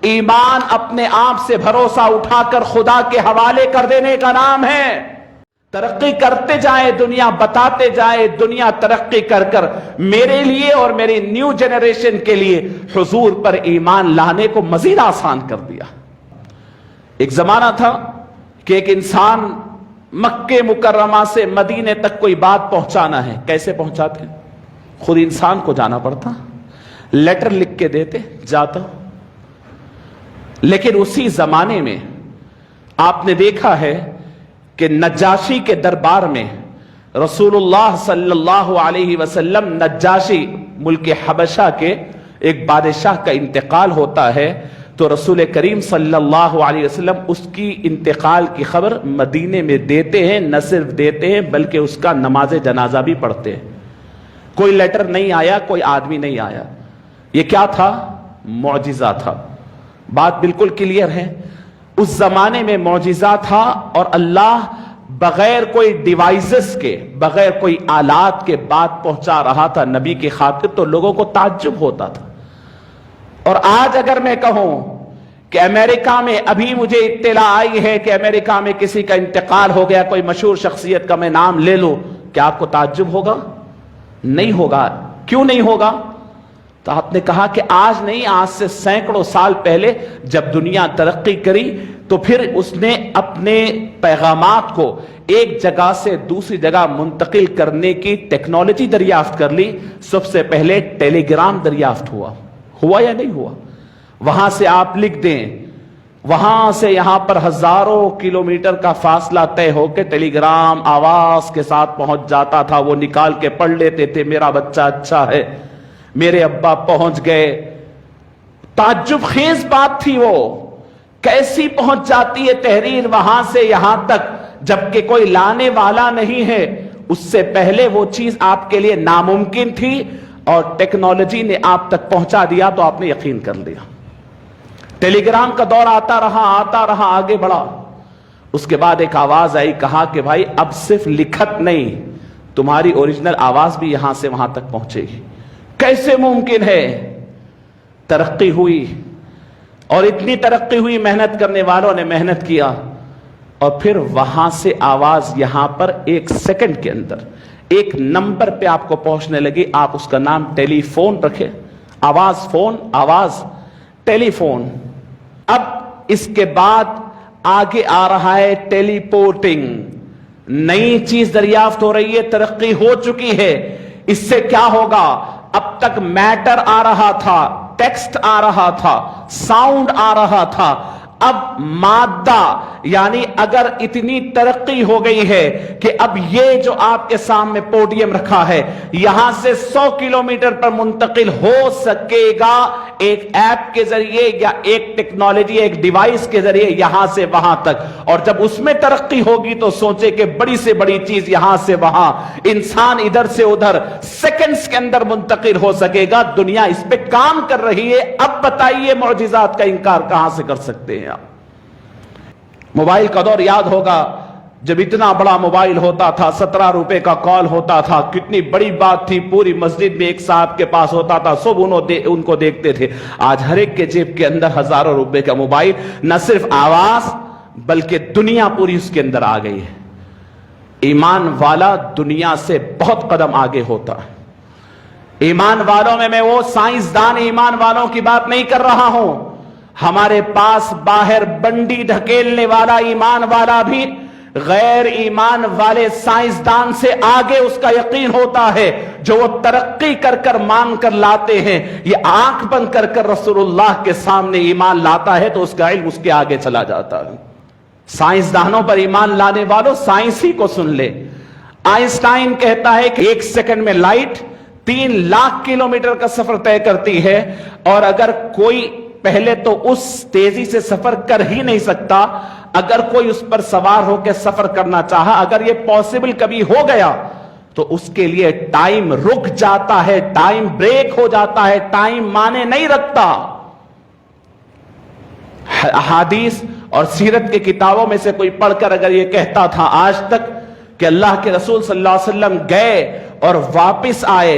ایمان اپنے آپ سے بھروسہ اٹھا کر خدا کے حوالے کر دینے کا نام ہے۔ ترقی کرتے جائے دنیا، بتاتے جائے دنیا ترقی کر کر میرے لیے اور میری نیو جنریشن کے لیے حضور پر ایمان لانے کو مزید آسان کر دیا۔ ایک زمانہ تھا کہ ایک انسان مکہ مکرمہ سے مدینے تک کوئی بات پہنچانا ہے، کیسے پہنچاتے؟ خود انسان کو جانا پڑتا، لیٹر لکھ کے دیتے، جاتا۔ لیکن اسی زمانے میں آپ نے دیکھا ہے کہ نجاشی کے دربار میں رسول اللہ صلی اللہ علیہ وسلم، نجاشی ملک حبشہ کے ایک بادشاہ کا انتقال ہوتا ہے، تو رسول کریم صلی اللہ علیہ وسلم اس کی انتقال کی خبر مدینے میں دیتے ہیں، نہ صرف دیتے ہیں بلکہ اس کا نماز جنازہ بھی پڑھتے ہیں۔ کوئی لیٹر نہیں آیا، کوئی آدمی نہیں آیا۔ یہ کیا تھا؟ معجزہ تھا۔ بات بالکل کلیئر ہے، اس زمانے میں معجزہ تھا، اور اللہ بغیر کوئی ڈیوائسز کے، بغیر کوئی آلات کے بات پہنچا رہا تھا نبی کی خاطر، تو لوگوں کو تعجب ہوتا تھا۔ اور آج اگر میں کہوں کہ امریکہ میں ابھی مجھے اطلاع آئی ہے کہ امریکہ میں کسی کا انتقال ہو گیا، کوئی مشہور شخصیت کا میں نام لے لوں، کیا آپ کو تعجب ہوگا؟ نہیں ہوگا۔ کیوں نہیں ہوگا؟ تو آپ نے کہا کہ آج نہیں، آج سے سینکڑوں سال پہلے جب دنیا ترقی کری تو پھر اس نے اپنے پیغامات کو ایک جگہ سے دوسری جگہ منتقل کرنے کی ٹیکنالوجی دریافت کر لی۔ سب سے پہلے ٹیلی گرام دریافت ہوا یا نہیں ہوا؟ وہاں سے آپ لکھ دیں، وہاں سے یہاں پر ہزاروں کلومیٹر کا فاصلہ طے ہو کے ٹیلی گرام آواز کے ساتھ پہنچ جاتا تھا۔ وہ نکال کے پڑھ لیتے تھے، میرا بچہ اچھا ہے، میرے ابا پہنچ گئے۔ تعجب خیز بات تھی وہ، کیسی پہنچ جاتی ہے تحریر وہاں سے یہاں تک جبکہ کوئی لانے والا نہیں ہے۔ اس سے پہلے وہ چیز آپ کے لیے ناممکن تھی اور ٹیکنالوجی نے آپ تک پہنچا دیا تو آپ نے یقین کر لیا۔ ٹیلی گرام کا دور آتا رہا، آگے بڑھا۔ اس کے بعد ایک آواز آئی، کہا کہ بھائی اب صرف لکھت نہیں، تمہاری اوریجنل آواز بھی یہاں سے وہاں تک پہنچے گی۔ کیسے ممکن ہے؟ ترقی ہوئی، اور اتنی ترقی ہوئی، محنت کرنے والوں نے محنت کیا، اور پھر وہاں سے آواز یہاں پر ایک سیکنڈ کے اندر ایک نمبر پہ آپ کو پہنچنے لگی۔ آپ اس کا نام ٹیلی فون رکھے، آواز فون، آواز ٹیلی فون۔ اب اس کے بعد آگے آ رہا ہے ٹیلی پورٹنگ، نئی چیز دریافت ہو رہی ہے، ترقی ہو چکی ہے۔ اس سے کیا ہوگا؟ اب تک میٹر آ رہا تھا، ٹیکسٹ آ رہا تھا، ساؤنڈ آ رہا تھا، اب مادہ، یعنی اگر اتنی ترقی ہو گئی ہے کہ اب یہ جو آپ کے سامنے پوڈیم رکھا ہے یہاں سے 100 کلومیٹر پر منتقل ہو سکے گا ایک ایپ کے ذریعے یا ایک ٹیکنالوجی، ایک ڈیوائس کے ذریعے یہاں سے وہاں تک۔ اور جب اس میں ترقی ہوگی تو سوچے کہ بڑی سے بڑی چیز یہاں سے وہاں، انسان ادھر سے ادھر سیکنڈز کے اندر منتقل ہو سکے گا۔ دنیا اس پہ کام کر رہی ہے۔ اب بتائیے معجزات کا انکار کہاں سے کر سکتے ہیں آپ؟ موبائل کا دور یاد ہوگا، جب اتنا بڑا موبائل ہوتا تھا، 17 روپے کا کال ہوتا تھا، کتنی بڑی بات تھی، پوری مسجد میں ایک صاحب کے پاس ہوتا تھا، سب ان کو دیکھتے تھے۔ آج ہر ایک کے جیب کے اندر ہزاروں روپے کا موبائل، نہ صرف آواز بلکہ دنیا پوری اس کے اندر آ گئی ہے۔ ایمان والا دنیا سے بہت قدم آگے ہوتا ہے۔ ایمان والوں میں وہ سائنسدان ایمان والوں کی بات نہیں کر رہا ہوں، ہمارے پاس باہر بنڈی ڈھکیلنے والا ایمان والا بھی غیر ایمان والے سائنسدان سے آگے اس کا یقین ہوتا ہے۔ جو وہ ترقی کر کر مان کر لاتے ہیں، یہ آنکھ بند کر کر رسول اللہ کے سامنے ایمان لاتا ہے تو اس کا علم اس کے آگے چلا جاتا ہے۔ سائنسدانوں پر ایمان لانے والوں، سائنس ہی کو سن لے۔ آئنسٹائن کہتا ہے کہ 1 سیکنڈ میں لائٹ 3 لاکھ کلومیٹر کا سفر طے کرتی ہے، اور اگر کوئی پہلے تو اس تیزی سے سفر کر ہی نہیں سکتا، اگر کوئی اس پر سوار ہو کے سفر کرنا چاہا، اگر یہ پاسبل کبھی ہو گیا تو اس کے لیے ٹائم رک جاتا ہے، ٹائم بریک ہو جاتا ہے، ٹائم مانے نہیں رکھتا۔ احادیث اور سیرت کی کتابوں میں سے کوئی پڑھ کر اگر یہ کہتا تھا آج تک کہ اللہ کے رسول صلی اللہ علیہ وسلم گئے اور واپس آئے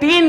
3